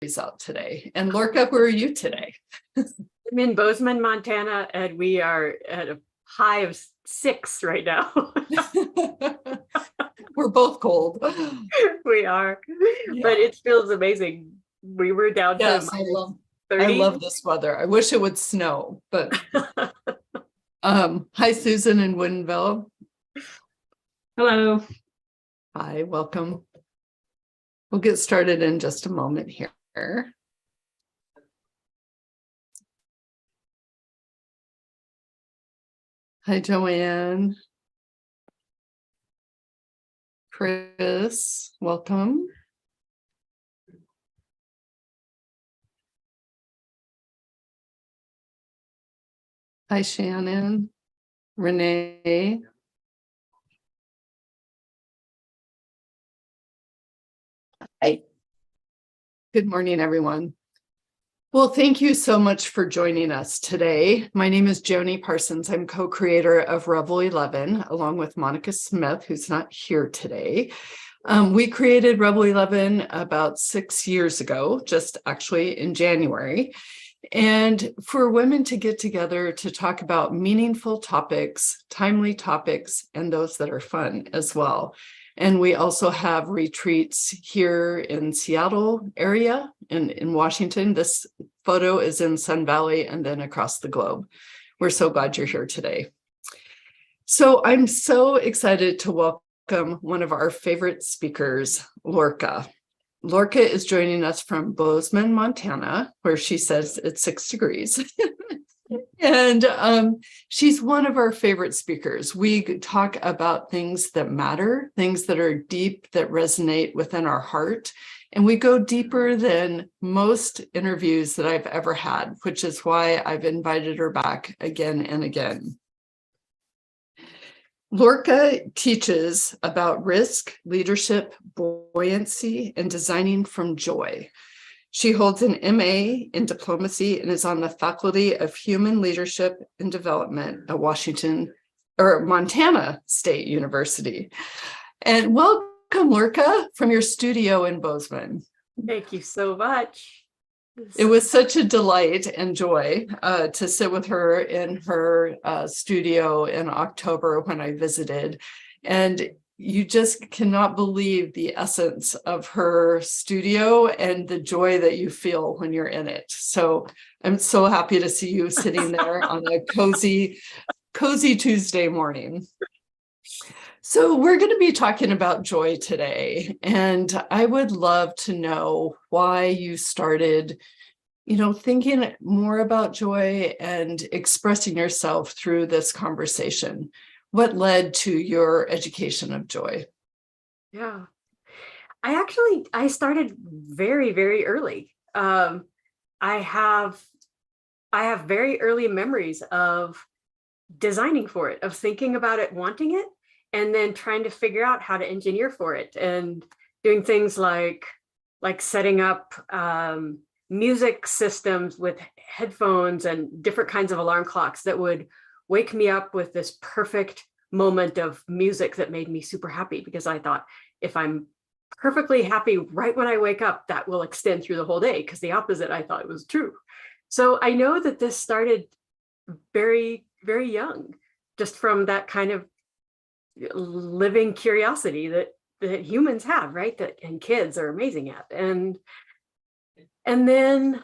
strawberries out today. And Lorca, where are you today? I'm in Bozeman, Montana, and we are at a high of 6 right now. We're both cold. We are, Yeah. but it feels amazing. We were down to Yes, I -30. love this weather. I wish it would snow, but hi, Susan in Woodinville. Hello. Hi, welcome. We'll get started in just a moment here. Hi, Joanne. Chris, welcome. Hi, Shannon. Renee. Hi. Good morning, everyone. Well, thank you so much for joining us today. My name is Joni Parsons. I'm co-creator of R11, along with Monica Smith, who's not here today. We created R11 about 6 years ago, just actually in January. And for women to get together to talk about meaningful topics, timely topics, and those that are fun as well. And we also have retreats here in Seattle area and in Washington. This photo is in Sun Valley and then across the globe. We're so glad you're here today. So I'm so excited to welcome one of our favorite speakers, Lorca. Lorca is joining us from Bozeman, Montana, where she says it's 6 degrees. And she's one of our favorite speakers. We talk about things that matter, things that are deep, that resonate within our heart. And we go deeper than most interviews that I've ever had, which is why I've invited her back again and again. Lorca teaches about risk, leadership, buoyancy, and designing from joy. She holds an MA in diplomacy and is on the faculty of human leadership and development at Montana State University. And welcome, Lorca, from your studio in Bozeman. Thank you so much. It was such a delight and joy to sit with her in her studio in October when I visited. And you just cannot believe the essence of her studio and the joy that you feel when you're in it. So I'm so happy to see you sitting there on a cozy Tuesday morning. So we're going to be talking about joy today, and I would love to know why you started, thinking more about joy and expressing yourself through this conversation. What led to your education of joy? Yeah, I started very, very early. I have very early memories of designing for it, of thinking about it, wanting it, and then trying to figure out how to engineer for it, and doing things like setting up music systems with headphones and different kinds of alarm clocks that would wake me up with this perfect moment of music that made me super happy, because I thought, if I'm perfectly happy right when I wake up, that will extend through the whole day, because the opposite I thought was true. So I know that this started very, very young, just from that kind of living curiosity that humans have, right? And kids are amazing at. And then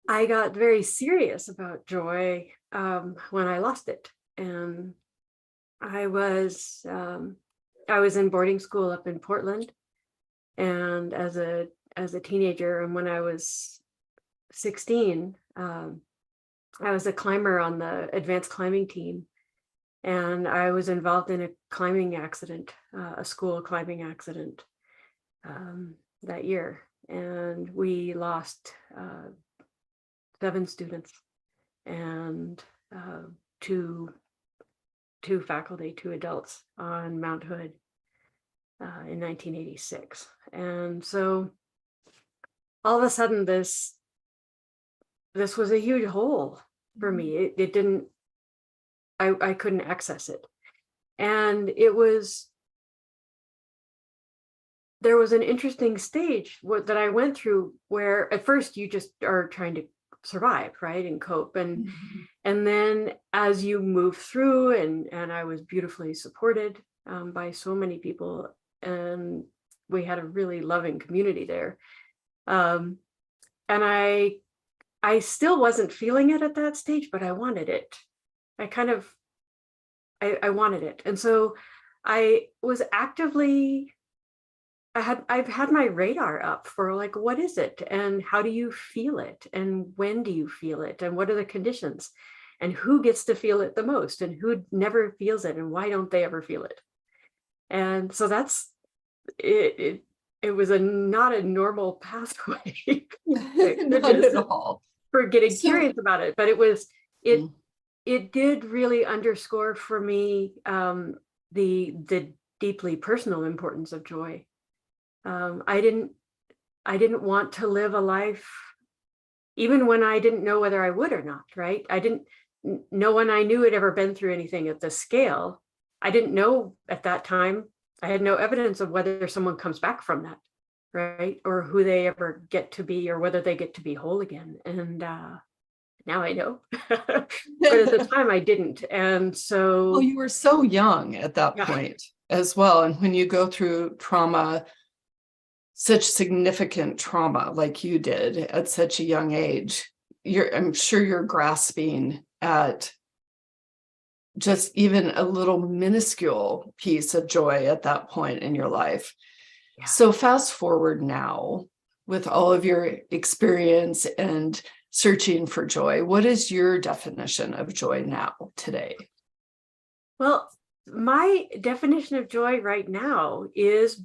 I got very serious about joy when I lost it. And I was in boarding school up in Portland, and as a teenager, and when I was 16, I was a climber on the advanced climbing team, and I was involved in a climbing accident, a school climbing accident that year, and we lost 7 students and 2 faculty, 2 adults on Mount Hood in 1986. And so all of a sudden this was a huge hole for me. It didn't, I couldn't access it. And it was there was an interesting stage that I went through where at first you just are trying to survive, right, and cope, and then as you move through, and I was beautifully supported by so many people, and we had a really loving community there, and I still wasn't feeling it at that stage, but I wanted it. I wanted it, and so I was actively. I've had my radar up for like, what is it, and how do you feel it, and when do you feel it, and what are the conditions, and who gets to feel it the most, and who never feels it, and why don't they ever feel it? And so that's it. It was not a normal pathway Not at all. for getting So- curious about it, but it did really underscore for me the deeply personal importance of joy. I didn't want to live a life, even when I didn't know whether I would or not, right? No one I knew had ever been through anything at this scale. I didn't know at that time. I had no evidence of whether someone comes back from that, right? Or who they ever get to be, or whether they get to be whole again. And now I know, but at the time I didn't. And so, well, you were so young at that Yeah. point as well. And when you go through trauma, such significant trauma like you did at such a young age, I'm sure you're grasping at just even a little minuscule piece of joy at that point in your life. Yeah. So fast forward now with all of your experience and searching for joy, what is your definition of joy now today? well, my definition of joy right now is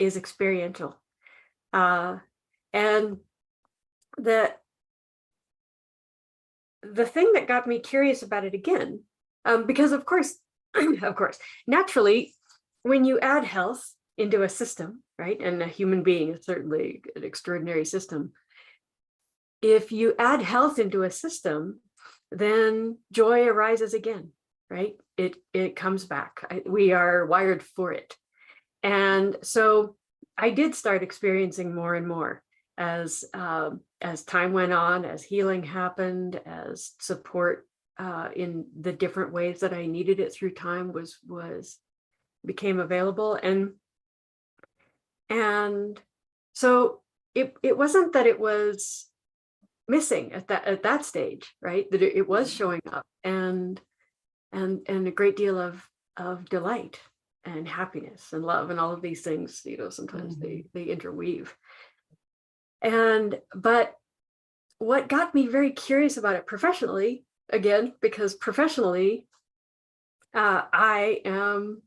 experiential. And the thing that got me curious about it again, because of course, naturally, when you add health into a system, right, and a human being is certainly an extraordinary system, if you add health into a system, then joy arises again, right? It comes back. We are wired for it. And so I did start experiencing more and more as time went on, as healing happened, as support in the different ways that I needed it through time became available. And so it wasn't that it was missing at that stage, right? That it was showing up, and a great deal of delight and happiness and love and all of these things, sometimes they interweave. But what got me very curious about it professionally, again, because professionally, I'm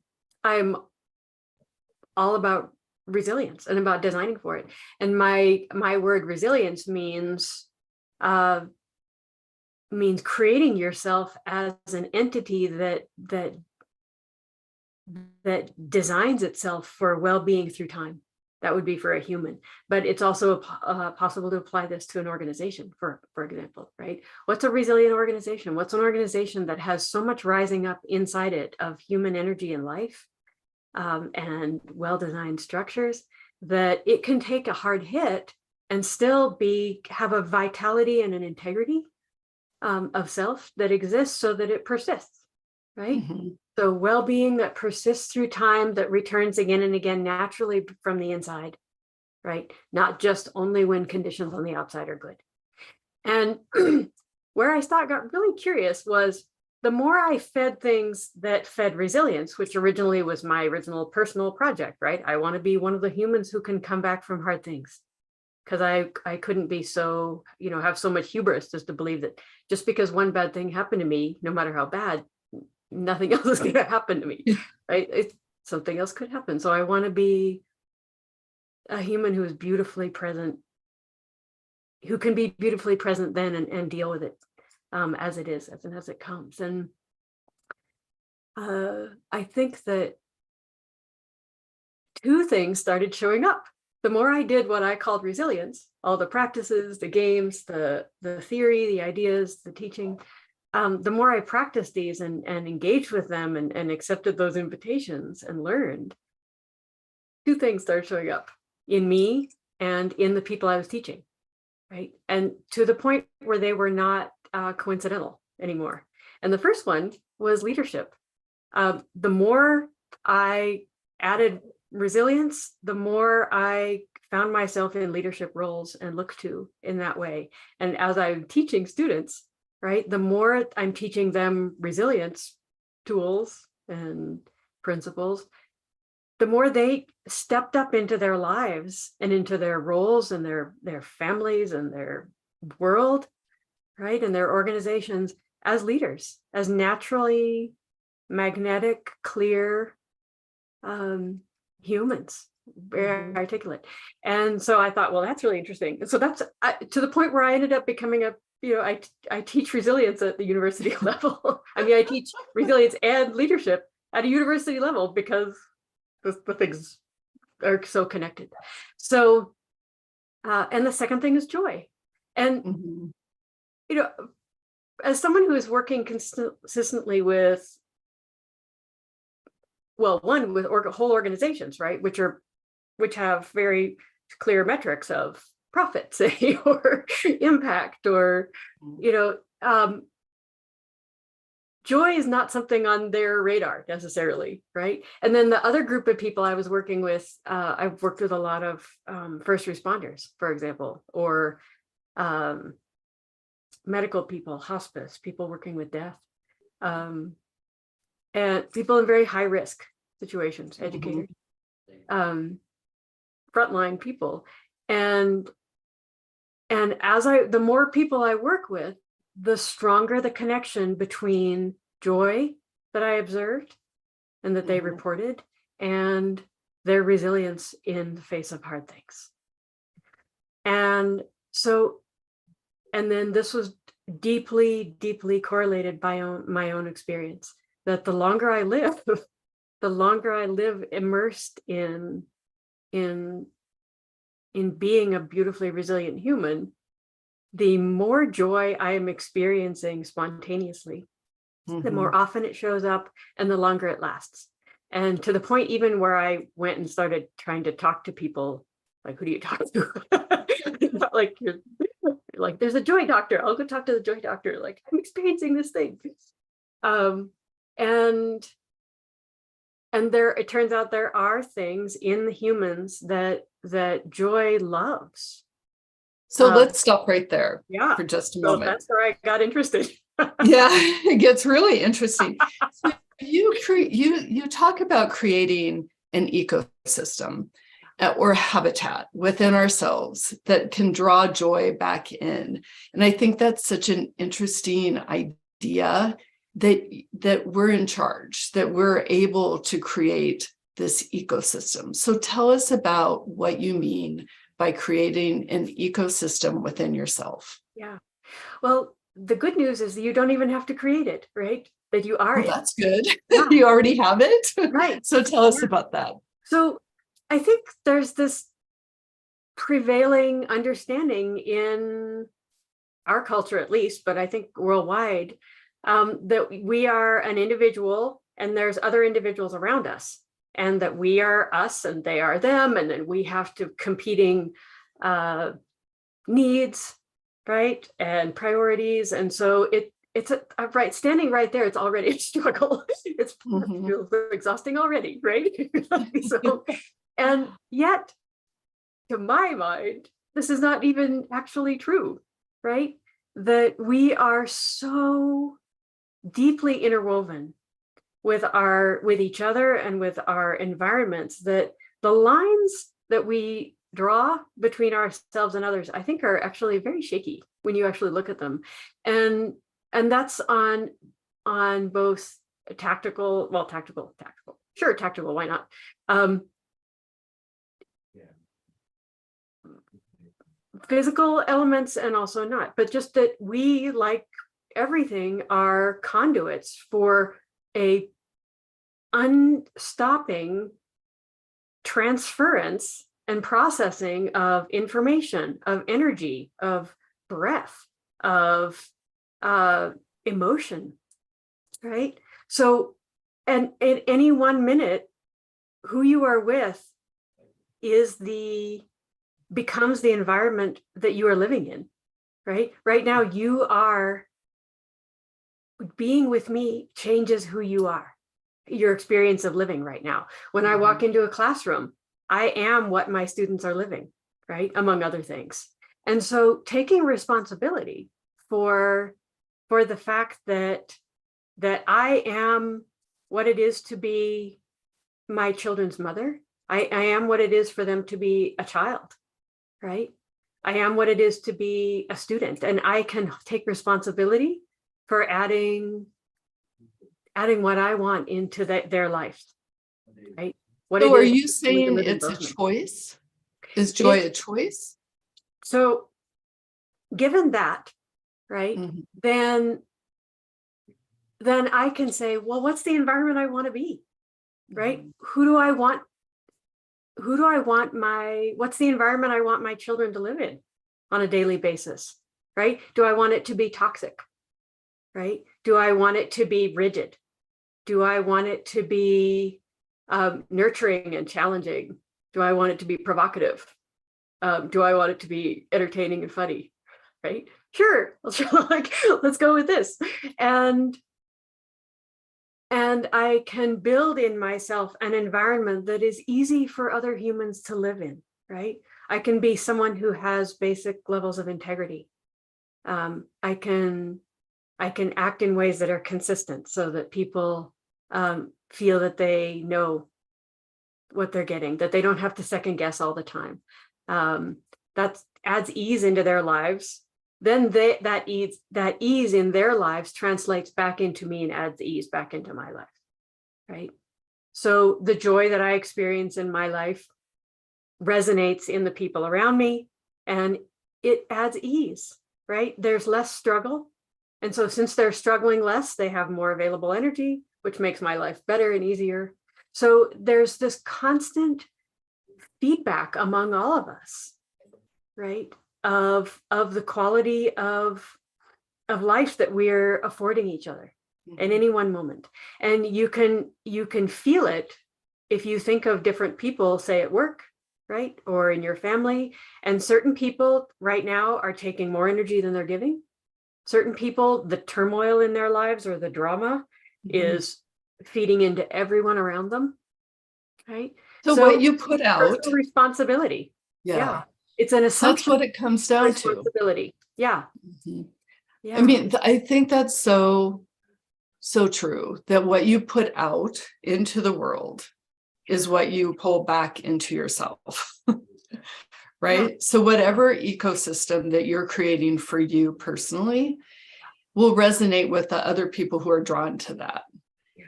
all about resilience and about designing for it. And my word resilience means creating yourself as an entity that designs itself for well-being through time. That would be for a human, but it's also possible to apply this to an organization, for example, right? What's a resilient organization? What's an organization that has so much rising up inside it of human energy and life, and well-designed structures, that it can take a hard hit and still have a vitality and an integrity of self that exists so that it persists, right? Mm-hmm. So well-being that persists through time, that returns again and again naturally from the inside, right? Not just only when conditions on the outside are good. And where I got really curious was the more I fed things that fed resilience, which originally was my original personal project, right? I want to be one of the humans who can come back from hard things. Because I couldn't be so, have so much hubris as to believe that just because one bad thing happened to me, no matter how bad, nothing else is going to happen to me, right? Something else could happen. So I want to be a human who is beautifully present, who can be beautifully present then and deal with it as it is, as it comes. And I think that two things started showing up. The more I did what I called resilience, all the practices, the games, the theory, the ideas, the teaching, the more I practiced these and engaged with them and accepted those invitations and learned, two things started showing up in me and in the people I was teaching, right? And to the point where they were not coincidental anymore. And the first one was leadership. The more I added resilience, the more I found myself in leadership roles and looked to in that way. And as I'm teaching students, right, the more I'm teaching them resilience tools and principles, the more they stepped up into their lives and into their roles and their families and their world, right, and their organizations as leaders, as naturally magnetic, clear humans, very articulate. And so I thought, well, that's really interesting. And so that's to the point where I ended up becoming I teach resilience at the university level. I mean, I teach resilience and leadership at a university level because the things are so connected. So, and the second thing is joy. And, as someone who is working consistently with, well, one with whole organizations, right, which have very clear metrics of profit, say, or impact, or joy is not something on their radar necessarily, right? And then the other group of people I was working with, I've worked with a lot of first responders, for example, or medical people, hospice, people working with death, and people in very high risk situations, educators, frontline people. And the more people I work with, the stronger the connection between joy that I observed and that they reported and their resilience in the face of hard things. And so, and then this was deeply, deeply correlated by my own experience, that the longer I live immersed in being a beautifully resilient human, the more joy I am experiencing spontaneously, the more often it shows up and the longer it lasts. And to the point even where I went and started trying to talk to people, like, who do you talk to? like, you're like, there's a joy doctor. I'll go talk to the joy doctor. Like, I'm experiencing this thing. And there, it turns out there are things in the humans that joy loves. So let's stop right there for just a so moment. That's where I got interested. Yeah, it gets really interesting. So you talk about creating an ecosystem or habitat within ourselves that can draw joy back in. And I think that's such an interesting idea, that we're in charge, that we're able to create this ecosystem. So tell us about what you mean by creating an ecosystem within yourself. Yeah. Well, the good news is that you don't even have to create it, right? That you are it. That's good. Yeah. You already have it. Right. So tell us about that. So I think there's this prevailing understanding in our culture, at least, but I think worldwide, that we are an individual and there's other individuals around us, and that we are us and they are them, and then we have to competing needs, right, and priorities. And so it's right, standing right there, it's already a struggle. It's exhausting already, right? So, and yet, to my mind, this is not even actually true, right? That we are so deeply interwoven with each other and with our environments that the lines that we draw between ourselves and others, I think, are actually very shaky when you actually look at them. And that's on both tactical, sure, tactical, why not? Physical elements and also not, but just that we, like everything, are conduits for a unstopping transference and processing of information, of energy, of breath, of emotion, right? So, and in any 1 minute, who you are with becomes the environment that you are living in, right? Right now, you are being with me changes who you are, your experience of living right now. When I walk into a classroom, I am what my students are living, right? Among other things. And so taking responsibility for the fact that I am what it is to be my children's mother. I am what it is for them to be a child, right? I am what it is to be a student, and I can take responsibility for adding what I want into their life, right? What So it are is you for me to saying live in it's a Bozeman. choice? Is joy a choice? So given that, right, then I can say, well, what's the environment I want to be, right? What's the environment I want my children to live in on a daily basis, right? Do I want it to be toxic, right? Do I want it to be rigid? Do I want it to be nurturing and challenging? Do I want it to be provocative? Do I want it to be entertaining and funny, right? Sure, let's go with this. And I can build in myself an environment that is easy for other humans to live in, right? I can be someone who has basic levels of integrity. I can act in ways that are consistent so that people feel that they know what they're getting, that they don't have to second guess all the time. That adds ease into their lives. Then that ease in their lives translates back into me and adds ease back into my life, right? So the joy that I experience in my life resonates in the people around me, and it adds ease, right? There's less struggle. And so since they're struggling less, they have more available energy, which makes my life better and easier. So there's this constant feedback among all of us, right? Of the quality of life that we're affording each other in any one moment. And you can feel it if you think of different people, say at work, right? Or in your family. And certain people right now are taking more energy than they're giving. Certain people, the turmoil in their lives or the drama is feeding into everyone around them, right? So what you put out, personal responsibility. Yeah. It's an assumption. That's what it comes down to. Responsibility. Yeah. I mean, I think that's so true, that what you put out into the world is what you pull back into yourself. Right? Yeah. So whatever ecosystem that you're creating for you personally will resonate with the other people who are drawn to that. Yeah.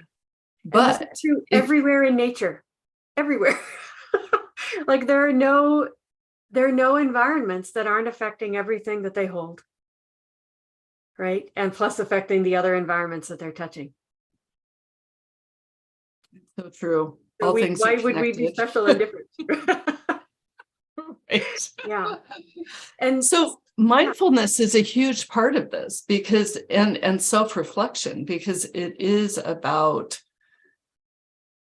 But this is true everywhere in nature, everywhere. Like there are no environments that aren't affecting everything that they hold, right? And plus affecting the other environments that they're touching. So true. So All things why are would we be special and different? Right. Yeah. And so mindfulness is a huge part of this, because and self-reflection, because it is about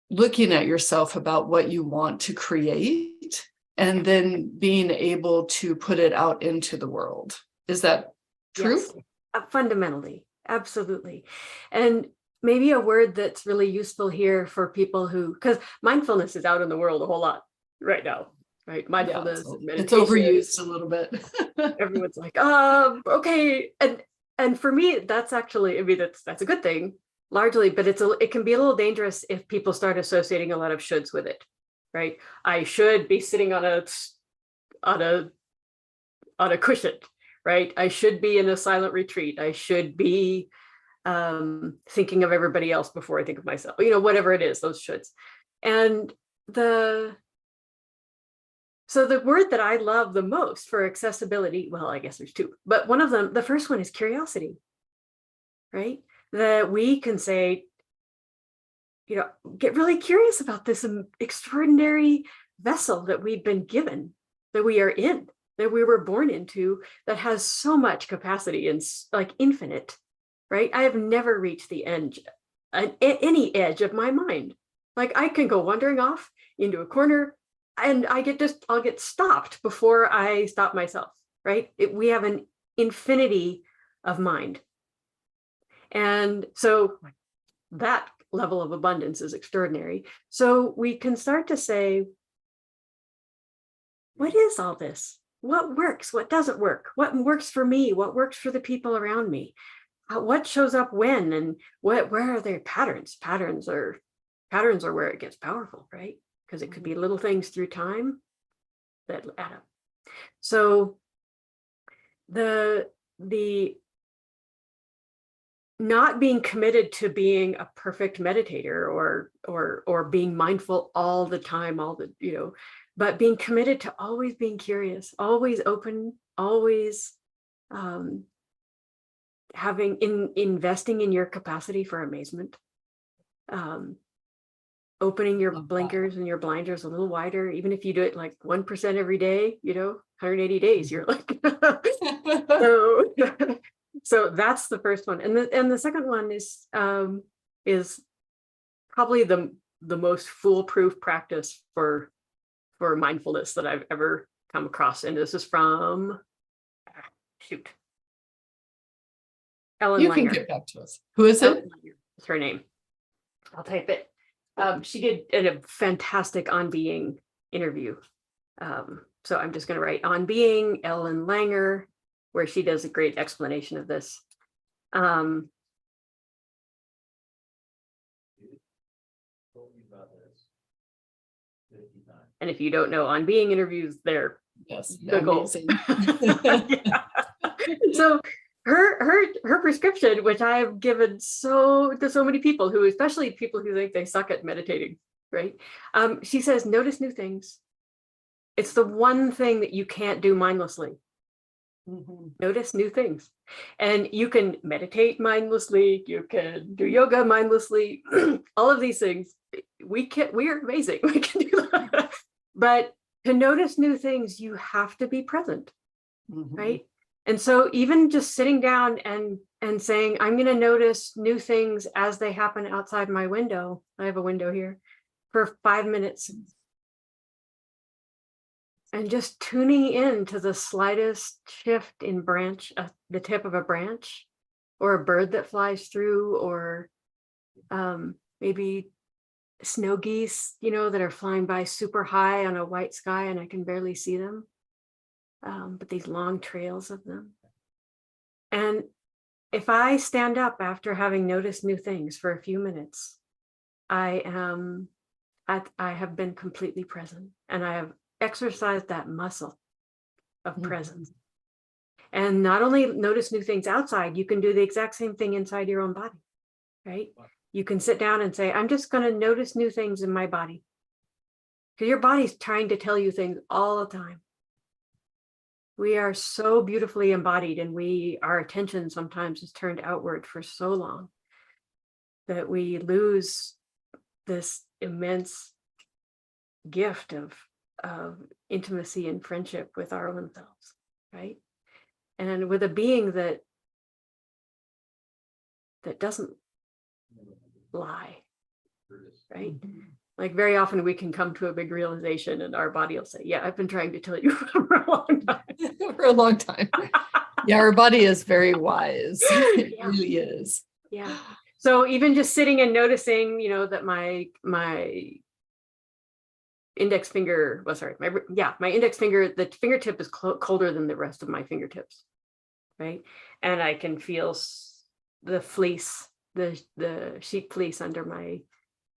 looking at yourself about what you want to create and then being able to put it out into the world. Is that true? Yes, fundamentally, absolutely. And maybe a word that's really useful here for people who, because mindfulness is out in the world a whole lot right now, right? Mindfulness and meditation. It's overused a little bit. Everyone's like, okay. And for me, that's actually, I mean, that's a good thing largely, but it can be a little dangerous if people start associating a lot of shoulds with it, right? I should be sitting on a cushion, right? I should be in a silent retreat. I should be thinking of everybody else before I think of myself, whatever it is, those shoulds. And so the word that I love the most for accessibility, well, I guess there's two, but one of them, the first one is curiosity, right? That we can say, get really curious about this extraordinary vessel that we've been given, that we are in, that we were born into, that has so much capacity and like infinite, right? I have never reached the any edge of my mind. Like I can go wandering off into a corner and I'll get stopped before I stop myself, right? We have an infinity of mind. And so that level of abundance is extraordinary. So we can start to say, what is all this? What works? What doesn't work? What works for me? What works for the people around me? What shows up when? And where are their patterns? Patterns are where it gets powerful, right? Because it could be little things through time that add up. So the not being committed to being a perfect meditator or being mindful all the time, but being committed to always being curious, always open, always investing in your capacity for amazement, opening your blinkers and your blinders a little wider, even if you do it like 1% every day, 180 days, you're like, so that's the first one. And the second one is probably the most foolproof practice for mindfulness that I've ever come across. And this is from, Ellen You Langer. can get back to us. Who is it? It's her name. I'll type it. She did a fantastic On Being interview. So I'm just going to write On Being, Ellen Langer, where she does a great explanation of this. And if you don't know On Being interviews, they're amazing. Yeah. So her prescription, which I've given to so many people who, especially people who think they suck at meditating, right? She says, notice new things. It's the one thing that you can't do mindlessly. Notice new things. And you can meditate mindlessly, you can do yoga mindlessly, all of these things. We are amazing. We can do that. But to notice new things, you have to be present, right? And so even just sitting down and saying, I'm going to notice new things as they happen outside my window. I have a window here for 5 minutes. And just tuning in to the slightest shift in the tip of a branch, or a bird that flies through, or maybe snow geese, that are flying by super high on a white sky and I can barely see them. But these long trails of them. And if I stand up after having noticed new things for a few minutes, I have been completely present, and I have exercised that muscle of presence. And not only notice new things outside, you can do the exact same thing inside your own body, right? You can sit down and say, I'm just going to notice new things in my body. Because your body's trying to tell you things all the time. We are so beautifully embodied, and our attention sometimes is turned outward for so long that we lose this immense gift of intimacy and friendship with our own selves, right? And with a being that doesn't lie, right? Like very often we can come to a big realization and our body will say, yeah, I've been trying to tell you for a long time. For a long time. Yeah, our body is very wise. It really is. Yeah. So even just sitting and noticing, that my index finger, my index finger, the fingertip is colder than the rest of my fingertips, right? And I can feel the fleece, the sheep fleece under my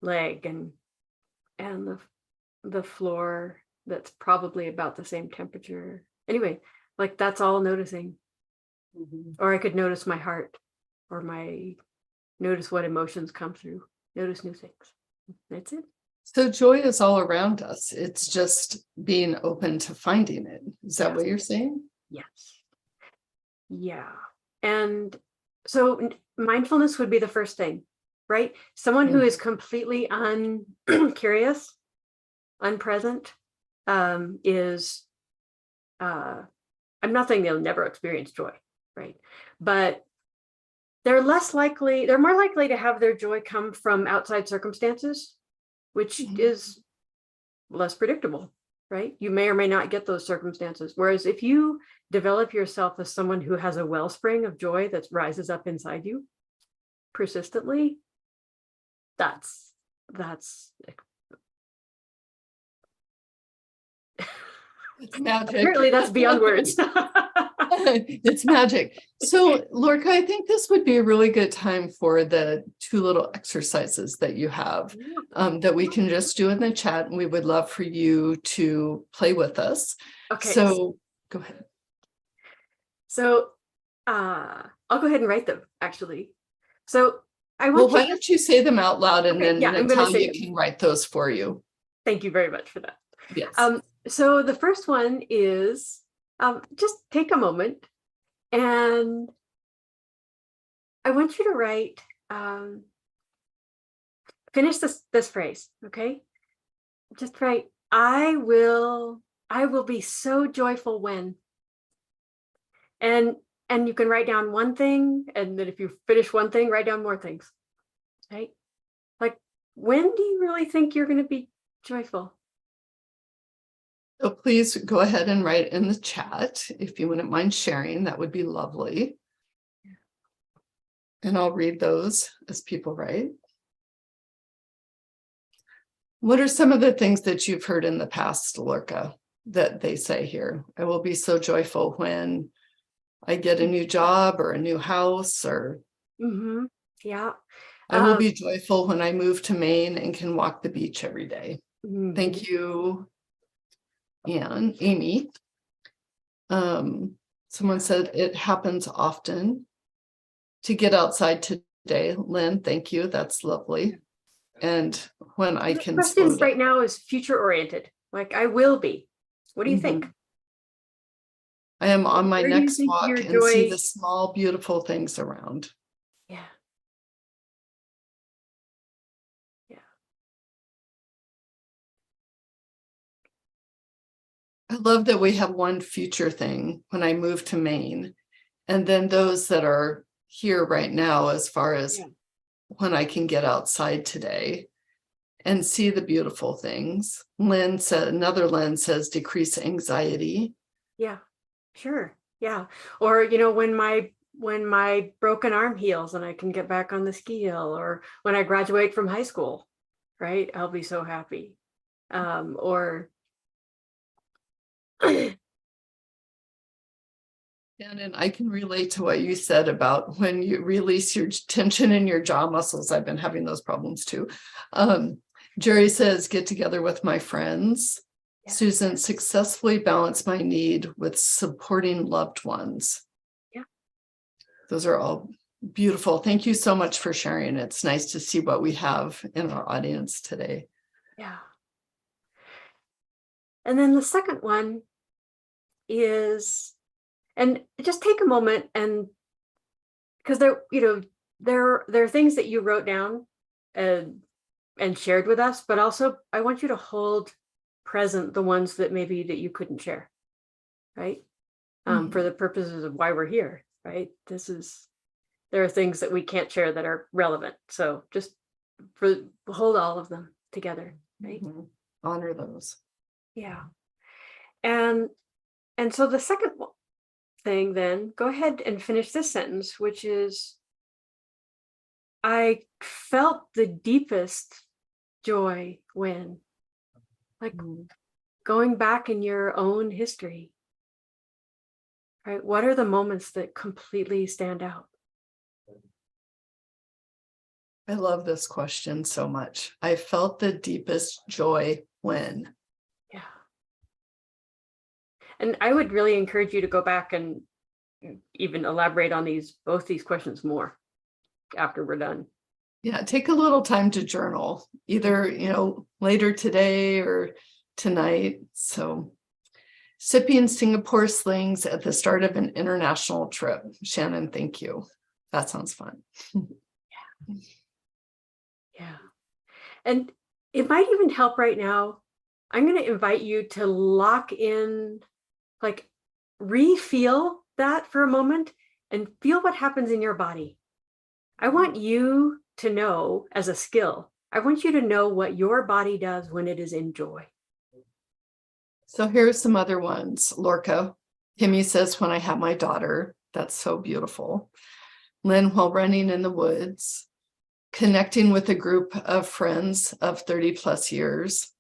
leg, and the floor that's probably about the same temperature. Anyway, like that's all noticing. Or I could notice my heart, or notice what emotions come through, notice new things. That's it. So joy is all around us. It's just being open to finding it. Is that what you're saying? Yes. Yeah. And so mindfulness would be the first thing, right? Someone who is completely uncurious, unpresent, is, I'm not saying they'll never experience joy, right? But they're more likely to have their joy come from outside circumstances, which is less predictable, right? You may or may not get those circumstances. Whereas if you develop yourself as someone who has a wellspring of joy that rises up inside you persistently, that's It's magic. apparently that's beyond words. It's magic. So, Lorca, I think this would be a really good time for the 2 little exercises that you have that we can just do in the chat. And we would love for you to play with us. Okay. So go ahead. So I'll go ahead and write them, actually. So I Well, want why don't you say them out loud, and Okay, then yeah, I'm gonna say Natalia them. can write those for you. Thank you very much for that. Yes. So the first one is just take a moment, and I want you to write, finish this phrase, okay? Just write, I will be so joyful when. And you can write down one thing, and then if you finish one thing, write down more things, right? Like, when do you really think you're going to be joyful? So please go ahead and write in the chat if you wouldn't mind sharing. That would be lovely. And I'll read those as people write. What are some of the things that you've heard in the past, Lorca, that they say here? I will be so joyful when I get a new job or a new house, or Yeah. I will be joyful when I move to Maine and can walk the beach every day. Thank you, Anne. Amy. Someone said it happens often to get outside today. Lynn, thank you. That's lovely. And when I can. The question right now is future oriented. Like, I will be. What do you think? I am on my Where do you next think walk your and see joy- the small, beautiful things around. Yeah. I love that we have one future thing when I move to Maine, and then those that are here right now, as far as when I can get outside today and see the beautiful things. Lynn said, another Lynn says, decrease anxiety. Yeah, sure. Yeah. Or, when my broken arm heals and I can get back on the ski hill, or when I graduate from high school, right? I'll be so happy. Or And I can relate to what you said about when you release your tension in your jaw muscles. I've been having those problems too. Jerry says, get together with my friends. Yeah. Susan, successfully balance my need with supporting loved ones. Yeah. Those are all beautiful. Thank you so much for sharing. It's nice to see what we have in our audience today. Yeah. And then the second one is, and just take a moment, and because there are things that you wrote down and shared with us, but also I want you to hold present the ones that maybe that you couldn't share, right? For the purposes of why we're here, right? There are things that we can't share that are relevant. So just hold all of them together, right? Honor those. Yeah. And so the second thing, then go ahead and finish this sentence, which is, I felt the deepest joy when, like, going back in your own history, right? What are the moments that completely stand out? I love this question so much. I felt the deepest joy when. Yeah. And I would really encourage you to go back and even elaborate on both these questions more after we're done. Yeah, take a little time to journal, either, later today or tonight. So, sipping Singapore slings at the start of an international trip. Shannon, thank you. That sounds fun. Yeah. And it might even help right now. I'm going to invite you to lock in, like, re-feel that for a moment and feel what happens in your body. I want you to know, as a skill, I want you to know what your body does when it is in joy. So here's some other ones. Lorca. Timmy says, when I have my daughter. That's so beautiful. Lynn, while running in the woods. Connecting with a group of friends of 30 plus years.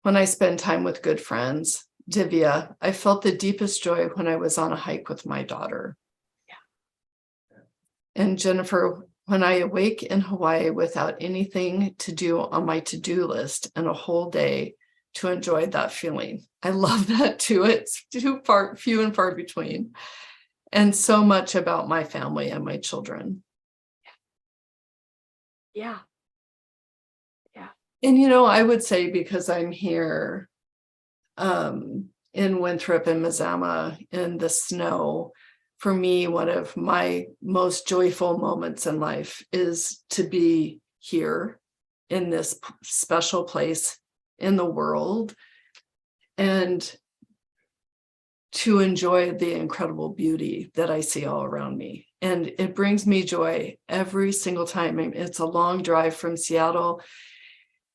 When I spend time with good friends. Divya, I felt the deepest joy when I was on a hike with my daughter. Yeah. And Jennifer, when I awake in Hawaii without anything to do on my to-do list and a whole day to enjoy that feeling. I love that too. It's few and far between. And so much about my family and my children. Yeah. Yeah. And, you know, I would say because I'm here in Winthrop and Mazama in the snow, for me, one of my most joyful moments in life is to be here in this special place in the world and to enjoy the incredible beauty that I see all around me. And it brings me joy every single time. It's a long drive from Seattle.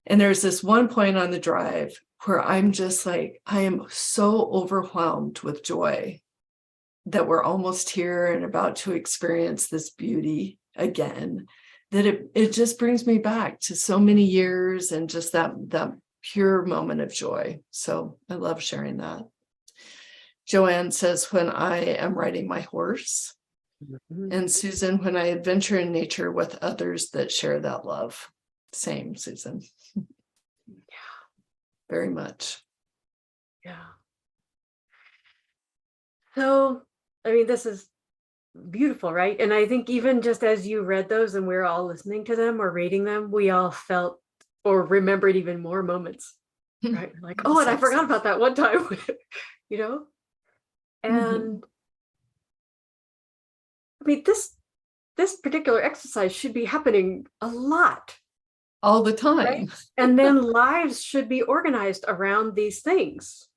And there's this one point on the drive where I'm just like, I am so overwhelmed with joy that we're almost here and about to experience this beauty again, that it just brings me back to so many years and just that pure moment of joy. So I love sharing that. Joanne says, when I am riding my horse. And Susan, when I adventure in nature with others that share that love. Same, Susan. Yeah. Very much. Yeah. So, I mean, this is beautiful, right? And I think even just as you read those and we're all listening to them or reading them, we all felt or remembered even more moments, right? Like, oh, and I forgot about that one time, you know? And I mean, this particular exercise should be happening a lot. All the time. Right? And then lives should be organized around these things,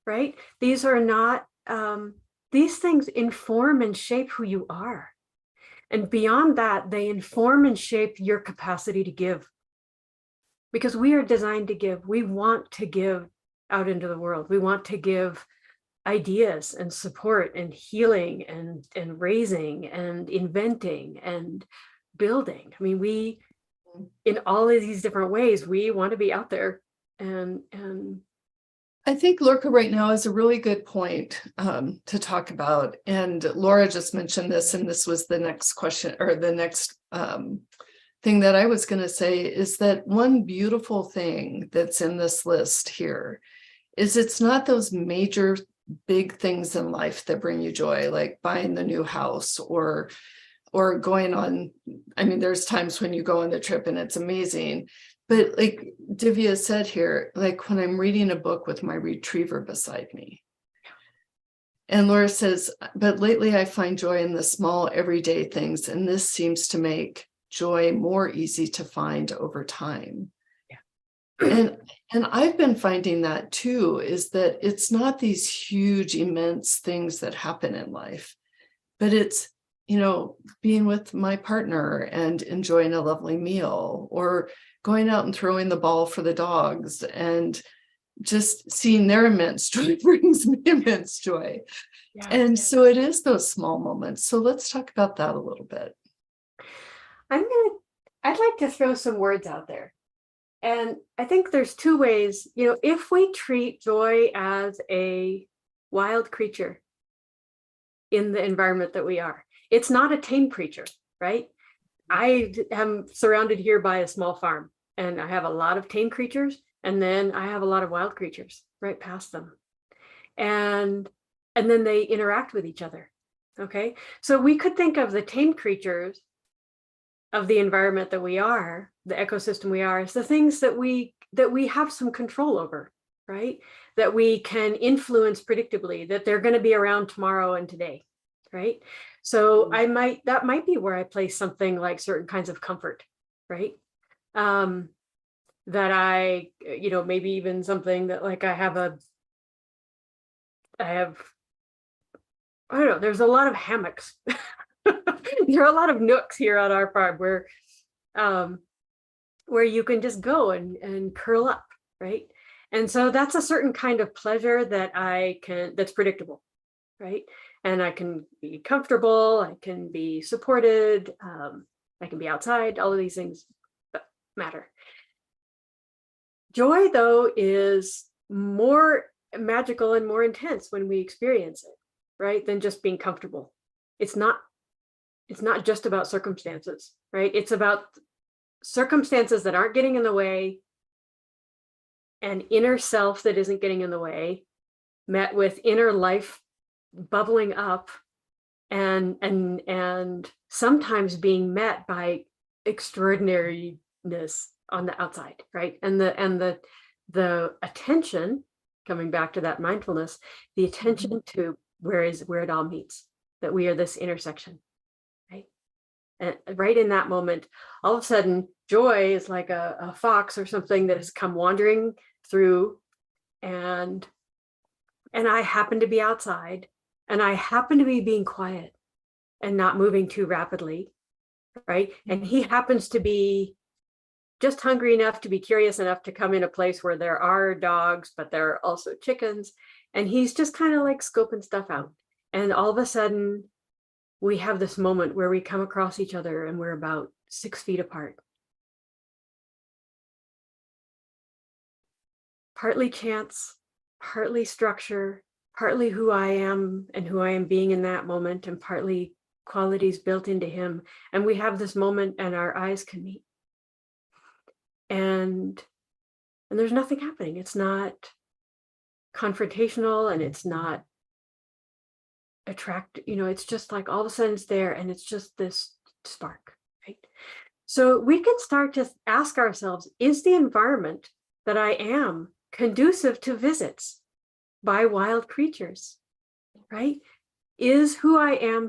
right? These are not, these things inform and shape who you are. And beyond that, they inform and shape your capacity to give. Because we are designed to give. We want to give out into the world. We want to give ideas and support and healing and raising and inventing and building. I mean, we, in all of these different ways, we want to be out there and I think Lorca right now is a really good point to talk about. And Laura just mentioned this, and this was the next question or the next thing that I was going to say is that one beautiful thing that's in this list here is it's not those major big things in life that bring you joy, like buying the new house or going on. I mean, there's times when you go on the trip and it's amazing. But like Divya said here, like when I'm reading a book with my retriever beside me. And Laura says, but lately I find joy in the small everyday things. And this seems to make joy more easy to find over time. Yeah. And I've been finding that too, is that it's not these huge, immense things that happen in life, but it's, you know, being with my partner and enjoying a lovely meal or going out and throwing the ball for the dogs and just seeing their immense joy brings me immense joy. Yeah. And so it is those small moments. So let's talk about that a little bit. I'd like to throw some words out there. And I think there's two ways, you know, if we treat joy as a wild creature in the environment that we are, it's not a tame creature, right? I am surrounded here by a small farm and I have a lot of tame creatures and then I have a lot of wild creatures right past them. And then they interact with each other, okay? So we could think of the tame creatures of the environment that we are, the ecosystem we are, as the things that we have some control over, right? That we can influence predictably, that they're going to be around tomorrow and today, right? So that might be where I place something like certain kinds of comfort, right? That I, you know, maybe even something that like I don't know, there's a lot of hammocks. There are a lot of nooks here on our farm where you can just go and curl up, right? And so that's a certain kind of pleasure that that's predictable, right? And I can be comfortable, I can be supported, I can be outside, all of these things matter. Joy, though, is more magical and more intense when we experience it, right? Than just being comfortable. It's not just about circumstances, right? It's about circumstances that aren't getting in the way, and inner self that isn't getting in the way, met with inner life bubbling up, and sometimes being met by extraordinariness on the outside, right? And the attention, coming back to that mindfulness, the attention to where it all meets, that we are this intersection, right? And right in that moment, all of a sudden, joy is like a fox or something that has come wandering through, and I happen to be outside, and I happen to be being quiet and not moving too rapidly, right? And he happens to be just hungry enough to be curious enough to come in a place where there are dogs, but there are also chickens. And he's just kind of like scoping stuff out. And all of a sudden, we have this moment where we come across each other and we're about 6 feet apart. Partly chance, partly structure, partly who I am and who I am being in that moment, and partly qualities built into him. And we have this moment and our eyes can meet. And there's nothing happening. It's not confrontational, and it's not it's just like all of a sudden it's there, and it's just this spark, right? So we can start to ask ourselves, is the environment that I am conducive to visits by wild creatures, right? Is who I am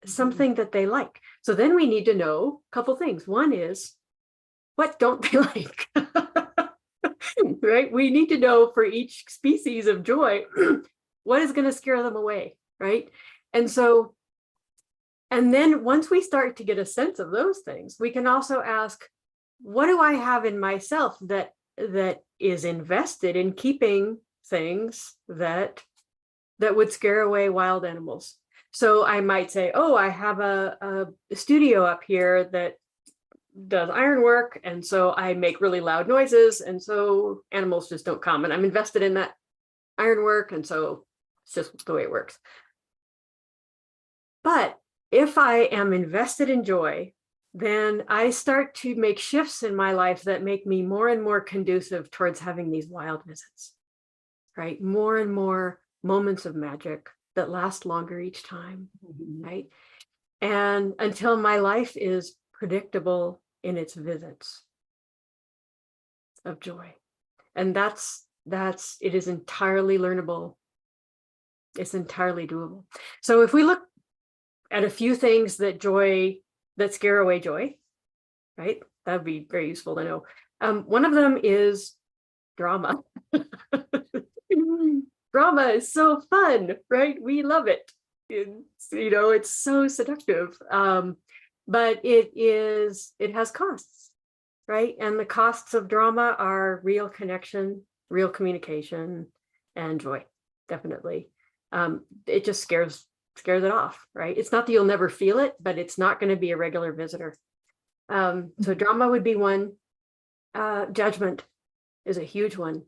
something that they like? So then we need to know a couple things. One is, what don't they like? Right? We need to know for each species of joy, what is going to scare them away, right? And so, and then once we start to get a sense of those things, we can also ask, what do I have in myself that is invested in keeping things that would scare away wild animals? So I might say, oh, I have a studio up here that does ironwork, and so I make really loud noises, and so animals just don't come, and I'm invested in that ironwork, and so it's just the way it works. But if I am invested in joy, then I start to make shifts in my life that make me more and more conducive towards having these wild visits, right? More and more moments of magic that last longer each time, right? And until my life is predictable in its visits of joy. And it is entirely learnable. It's entirely doable. So if we look at a few things that scare away joy, right? That'd be very useful to know. One of them is drama. Drama is so fun, right? We love it. It's so seductive. But it has costs, right? And the costs of drama are real connection, real communication, and joy, definitely. It just scares it off, right? It's not that you'll never feel it, but it's not going to be a regular visitor. So drama would be one. Judgment is a huge one.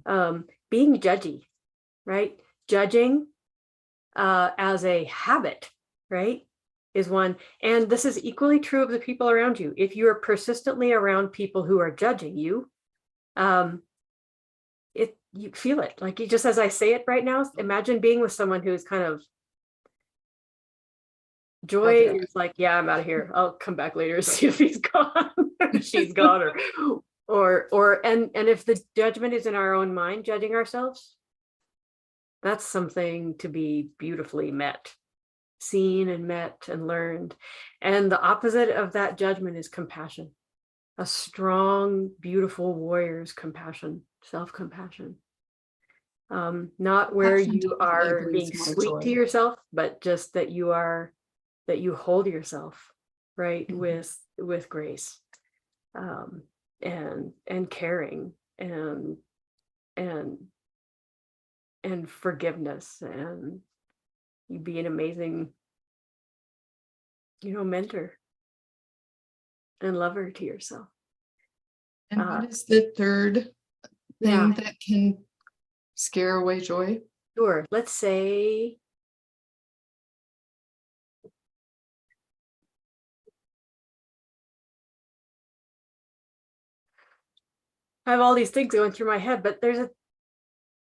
Being judgy, right? Judging as a habit, right, is one. And this is equally true of the people around you. If you are persistently around people who are judging you, you feel it. Like, you just, as I say it right now, imagine being with someone who's kind of joy is like, yeah, I'm out of here. I'll come back later, see if he's gone, or she's gone, and if the judgment is in our own mind, judging ourselves, that's something to be beautifully met, seen and met and learned. And the opposite of that judgment is compassion. A strong, beautiful warrior's compassion, self-compassion. Not where you are being sweet to yourself, but just that you hold yourself, right, with grace, and caring, and and forgiveness, and you be an amazing, mentor and lover to yourself. And what is the third thing that can scare away joy? Sure. Let's say I have all these things going through my head, but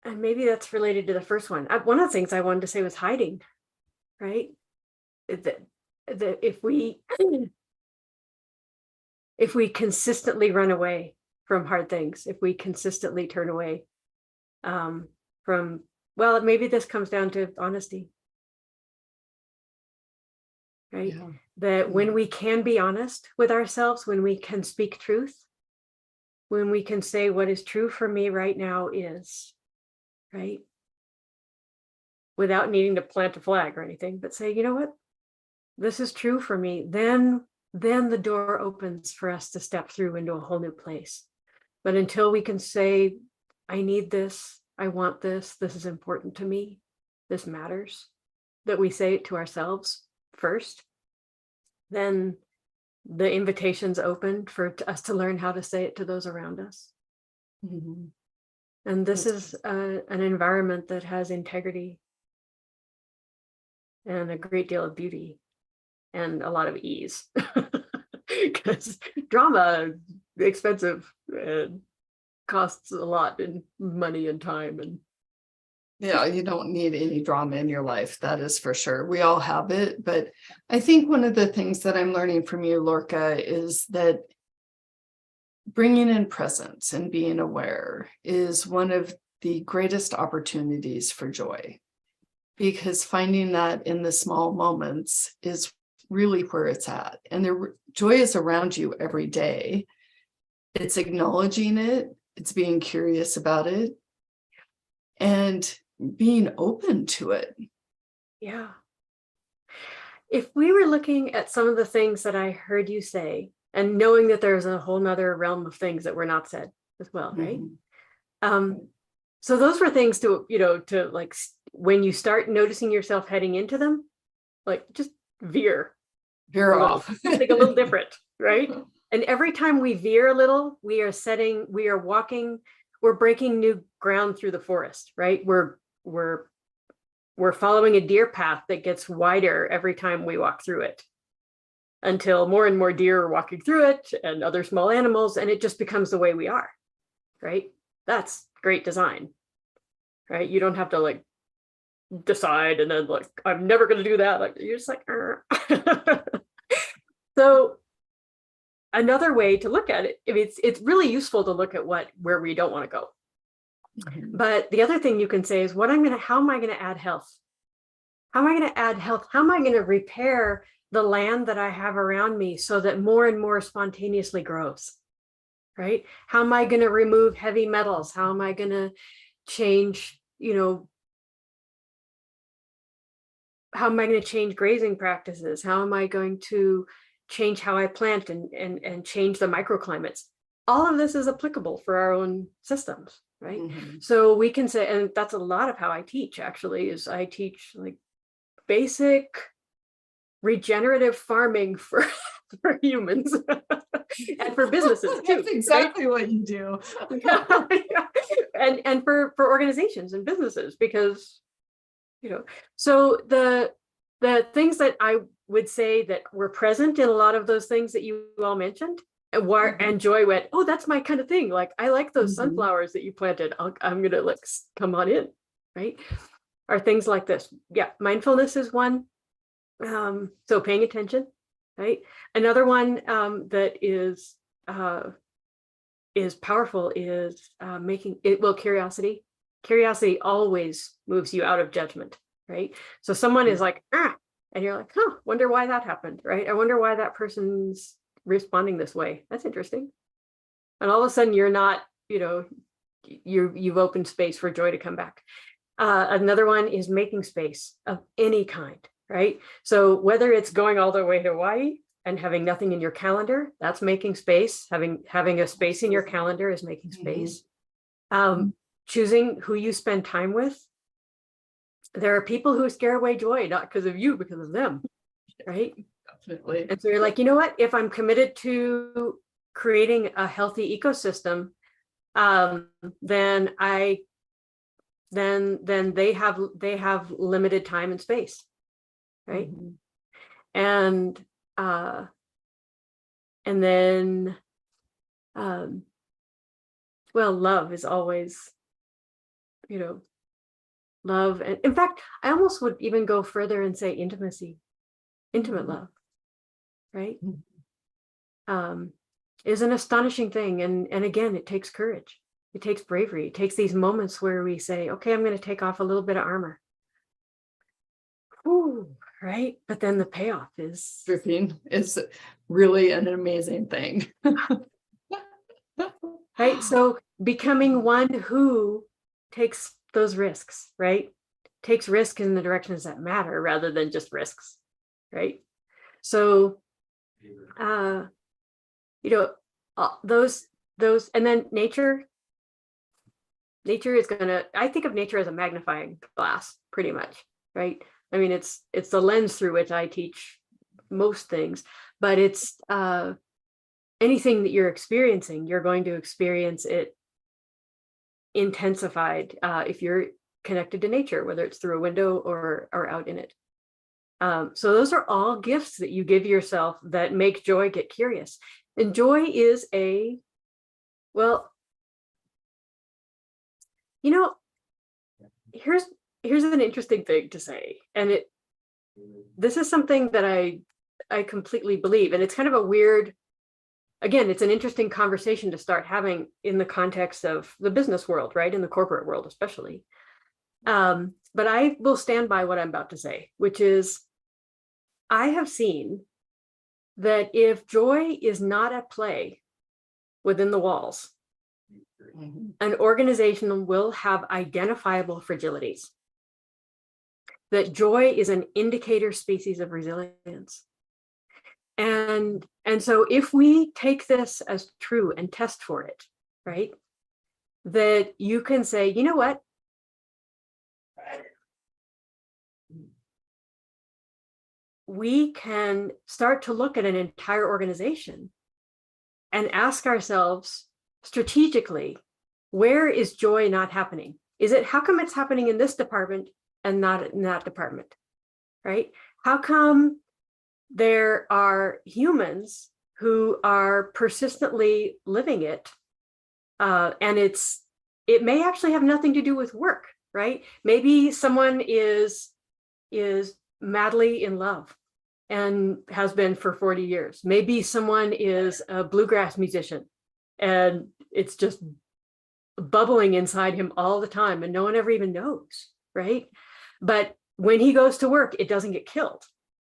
and maybe that's related to the first one. One of the things I wanted to say was hiding, right? That if we consistently run away from hard things, if we consistently turn away from, well, maybe this comes down to honesty, right? Yeah. That when we can be honest with ourselves, when we can speak truth, when we can say what is true for me right now is, right? Without needing to plant a flag or anything, but say, you know what, this is true for me, then the door opens for us to step through into a whole new place. But until we can say, I need this, I want this is important to me, this matters, that we say it to ourselves first, then the invitation's open for us to learn how to say it to those around us. Mm-hmm. And this is an environment that has integrity and a great deal of beauty and a lot of ease, because drama is expensive and costs a lot in money and time. And Yeah, you don't need any drama in your life. That is for sure. We all have it. But I think one of the things that I'm learning from you, Lorca, is that bringing in presence and being aware is one of the greatest opportunities for joy, because finding that in the small moments is really where it's at. And the joy is around you every day. It's acknowledging it. It's being curious about it and being open to it. yeah. If we were looking at some of the things that I heard you say, and knowing that there's a whole nother realm of things that were not said as well, right? So those were things to, to like, when you start noticing yourself heading into them, like just veer off. Think a little different, right? And every time we veer a little, we're breaking new ground through the forest, right? We're following a deer path that gets wider every time we walk through it, until more and more deer are walking through it and other small animals, and it just becomes the way we are, right? That's great design, right? You don't have to like decide and then like, I'm never going to do that. Like, you're just like, So another way to look at it, it's really useful to look at where we don't want to go. But the other thing you can say is, how am I going to add health? How am I going to add health? How am I going to repair the land that I have around me so that more and more spontaneously grows, right? How am I going to remove heavy metals? How am I going to change, how am I going to change grazing practices? How am I going to change how I plant and change the microclimates? All of this is applicable for our own systems, right? So we can say, and that's a lot of how I teach, actually, is I teach like basic regenerative farming for humans and for businesses too. That's exactly what you do. and for organizations and businesses, because so the things that I would say that were present in a lot of those things that you all mentioned, and Joy went, oh, that's my kind of thing. Like, I like those sunflowers that you planted. I'm gonna like come on in, right? Are things like this. Yeah, mindfulness is one. So paying attention, right? Another one that is powerful is curiosity. Curiosity always moves you out of judgment, right? So someone is like, and you're like, wonder why that happened, right? I wonder why that person's responding this way. That's interesting. And all of a sudden you're not, you've opened space for joy to come back. Another one is making space of any kind, right? So whether it's going all the way to Hawaii and having nothing in your calendar, that's making space. Having a space in your calendar is making space. choosing who you spend time with. There are people who scare away joy, not because of you, because of them, right? Definitely. And so you're like, you know what? If I'm committed to creating a healthy ecosystem, then they have limited time and space, right? Mhm. And then well, love is always, love. And in fact, I almost would even go further and say intimacy, intimate love, right? Is an astonishing thing. And again, it takes courage. It takes bravery. It takes these moments where we say, okay, I'm going to take off a little bit of armor. Ooh, right? But then the payoff is Dripping is really an amazing thing. right. So becoming one who takes those risks, right? Takes risk in the directions that matter rather than just risks, right? So, those, and then nature is gonna, I think of nature as a magnifying glass, pretty much, right? I mean, it's the lens through which I teach most things, but it's anything that you're experiencing, you're going to experience it intensified if you're connected to nature, whether it's through a window or out in it. So those are all gifts that you give yourself that make joy get curious. And joy is here's an interesting thing to say. And this is something that I completely believe. And it's kind of a weird, again, it's an interesting conversation to start having in the context of the business world, right? In the corporate world, especially. But I will stand by what I'm about to say, which is I have seen that if joy is not at play within the walls, an organization will have identifiable fragilities. That joy is an indicator species of resilience. And so if we take this as true and test for it, right, that you can say, you know what? We can start to look at an entire organization and ask ourselves strategically, where is joy not happening? Is it, how come it's happening in this department and not in that department, right? How come there are humans who are persistently living it, and it may actually have nothing to do with work, right? Maybe someone is madly in love and has been for 40 years. Maybe someone is a bluegrass musician and it's just bubbling inside him all the time and no one ever even knows, right? But when he goes to work, it doesn't get killed,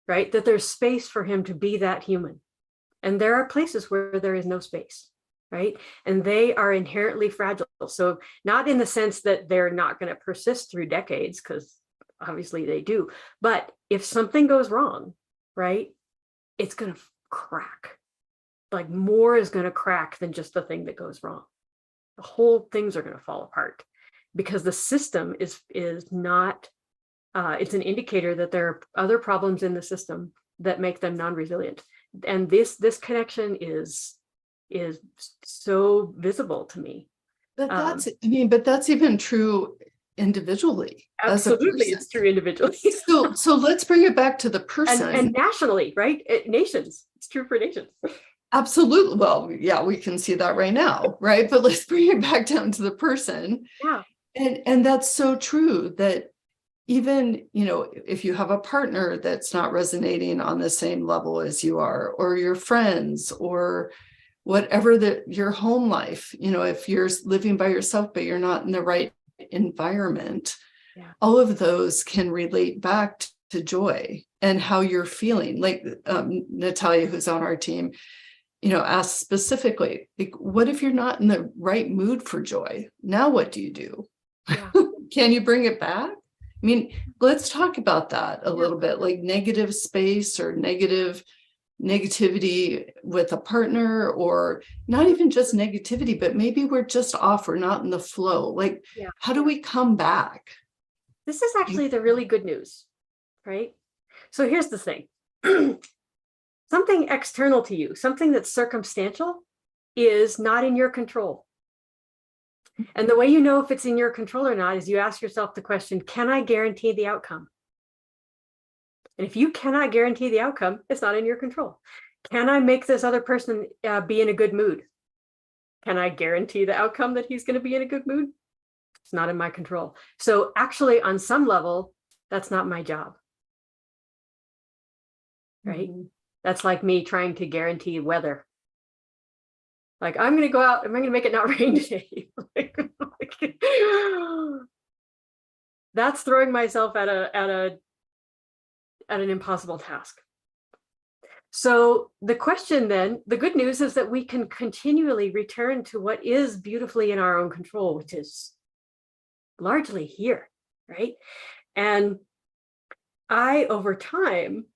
right? That there's space for him to be that human. And there are places where there is no space, right? And they are inherently fragile. So not in the sense that they're not going to persist through decades, because obviously they do. But if something goes wrong, right, it's going to crack. Like more is going to crack than just the thing that goes wrong. The whole things are going to fall apart because the system is not, it's an indicator that there are other problems in the system that make them non-resilient. And this connection is so visible to me. But that's even true individually. Absolutely, it's true individually. so let's bring it back to the person. And nationally, right? Nations. It's true for nations. Absolutely. Well, yeah, we can see that right now, right? But let's bring it back down to the person. Yeah. And that's so true that even, if you have a partner that's not resonating on the same level as you are, or your friends, or whatever your home life, if you're living by yourself, but you're not in the right environment, all of those can relate back to joy and how you're feeling. Like Natalia, who's on our team, asked specifically, like, what if you're not in the right mood for joy? Now what do you do? Yeah. Can you bring it back? I mean, let's talk about that a little bit, like negative space or negative negativity with a partner, or not even just negativity, but maybe we're just off, we're not in the flow. Like, Yeah. how do we come back? This is actually the really good news, right? So here's the thing. Something external to you, something that's circumstantial, is not in your control. And the way you know if it's in your control or not is you ask yourself the question, can I guarantee the outcome? And if you cannot guarantee the outcome, it's not in your control. Can I make this other person be in a good mood? Can I guarantee the outcome that he's going to be in a good mood? It's not in my control. So actually, on some level, that's not my job. Right? Mm-hmm. That's like me trying to guarantee weather. Like, I'm going to go out, am I going to make it not rain today? That's throwing myself at an impossible task. So the question then, the good news is that we can continually return to what is beautifully in our own control, which is largely here, right? And I, over time,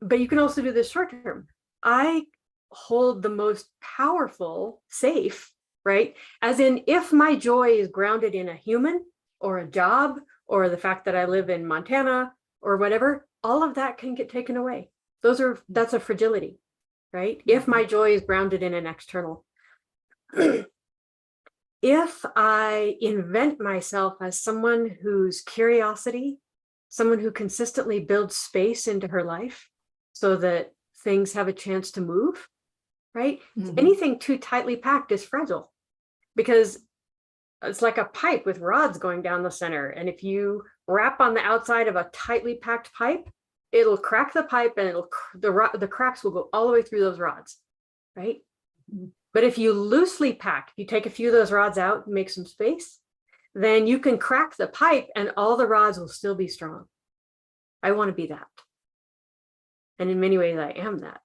but you can also do this short term, I hold the most powerful safe, right? As in, if my joy is grounded in a human or a job or the fact that I live in Montana or whatever, all of that can get taken away. That's a fragility, right? If my joy is grounded in an external. If I invent myself as someone whose curiosity, someone who consistently builds space into her life so that things have a chance to move, right? Mm-hmm. Anything too tightly packed is fragile because it's like a pipe with rods going down the center. And if you wrap on the outside of a tightly packed pipe, it'll crack the pipe and the cracks will go all the way through those rods, right? Mm-hmm. But if you loosely pack, you take a few of those rods out and make some space, then you can crack the pipe and all the rods will still be strong. I want to be that. And in many ways, I am that,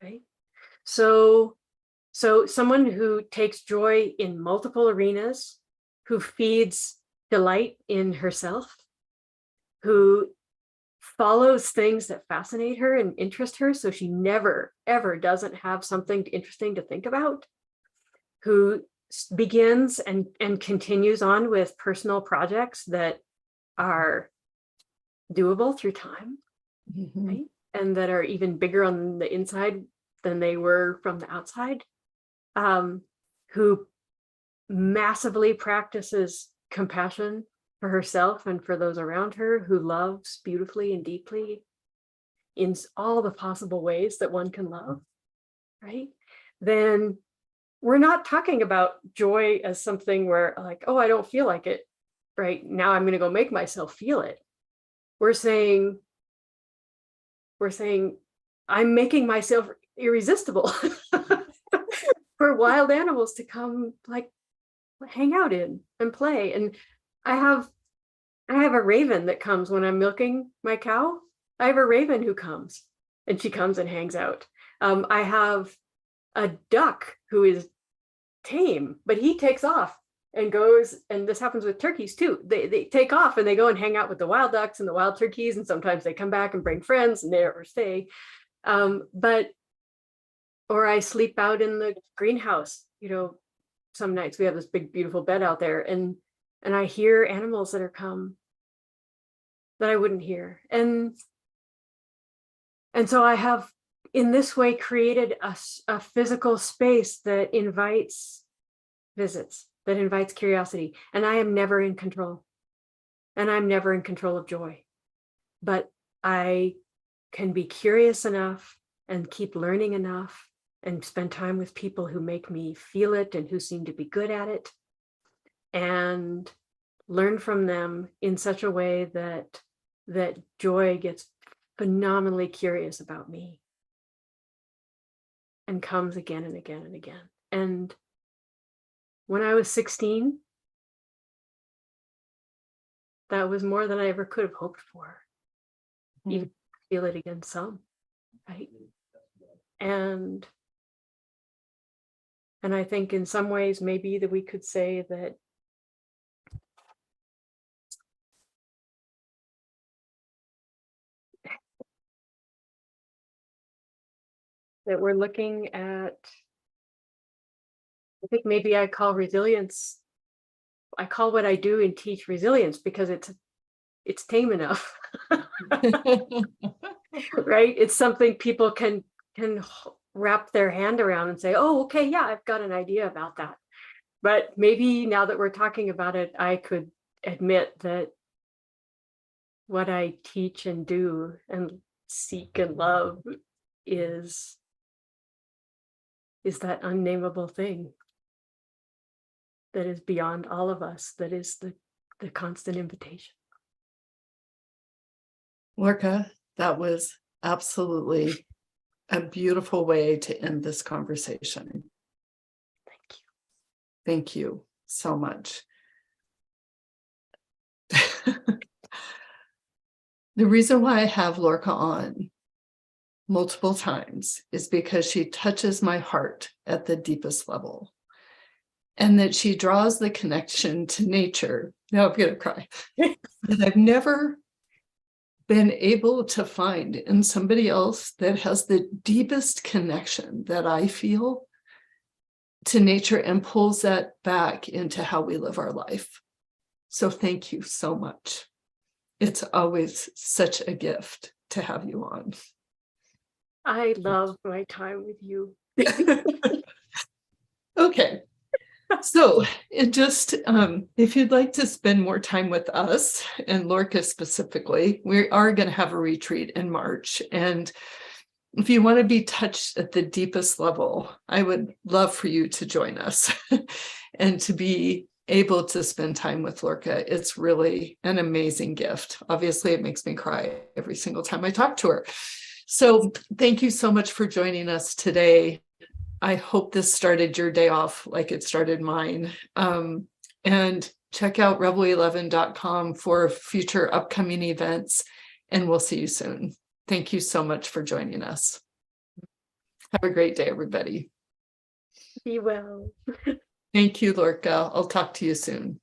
right? So someone who takes joy in multiple arenas, who feeds delight in herself, who follows things that fascinate her and interest her, so she never, ever doesn't have something interesting to think about, who begins and continues on with personal projects that are doable through time, mm-hmm. right? And that are even bigger on the inside than they were from the outside, who massively practices compassion for herself and for those around her, who loves beautifully and deeply in all the possible ways that one can love, right? Then we're not talking about joy as something where like, oh, I don't feel like it, right? Now I'm going to go make myself feel it. We're saying, I'm making myself irresistible for wild animals to come like hang out in and play. And I have a raven that comes when I'm milking my cow. I have a raven who comes and she comes and hangs out. I have a duck who is tame, but he takes off and goes, and this happens with turkeys too. They take off and they go and hang out with the wild ducks and the wild turkeys, and sometimes they come back and bring friends and they never stay. Or I sleep out in the greenhouse. You know, some nights we have this big, beautiful bed out there, and I hear animals that are come that I wouldn't hear. And so I have, in this way, created a physical space that invites visits, that invites curiosity. And I am never in control. And I'm never in control of joy. But I can be curious enough and keep learning enough and spend time with people who make me feel it and who seem to be good at it, and learn from them in such a way that joy gets phenomenally curious about me and comes again and again and again. And when I was 16, that was more than I ever could have hoped for. Mm-hmm. Even feel it again some, right? And I think in some ways maybe that we could say that that we're looking at, I think maybe I call resilience, I call what I do and teach resilience because it's tame enough, right? It's something people can wrap their hand around and say, oh, okay, yeah, I've got an idea about that. But maybe now that we're talking about it, I could admit that what I teach and do and seek and love is that unnameable thing that is beyond all of us, that is the constant invitation. Lorca, that was absolutely a beautiful way to end this conversation. Thank you. Thank you so much. The reason why I have Lorca on multiple times is because she touches my heart at the deepest level, and that she draws the connection to nature. Now I'm going to cry. That I've never been able to find in somebody else that has the deepest connection that I feel to nature and pulls that back into how we live our life. So thank you so much. It's always such a gift to have you on. I love my time with you. Okay. So it just, if you'd like to spend more time with us and Lorca specifically, we are going to have a retreat in March. And if you want to be touched at the deepest level, I would love for you to join us and to be able to spend time with Lorca. It's really an amazing gift. Obviously, it makes me cry every single time I talk to her. So thank you so much for joining us today. I hope this started your day off like it started mine. And check out rebel11.com for future upcoming events, and we'll see you soon. Thank you so much for joining us. Have a great day, everybody. Be well. Thank you, Lorca. I'll talk to you soon.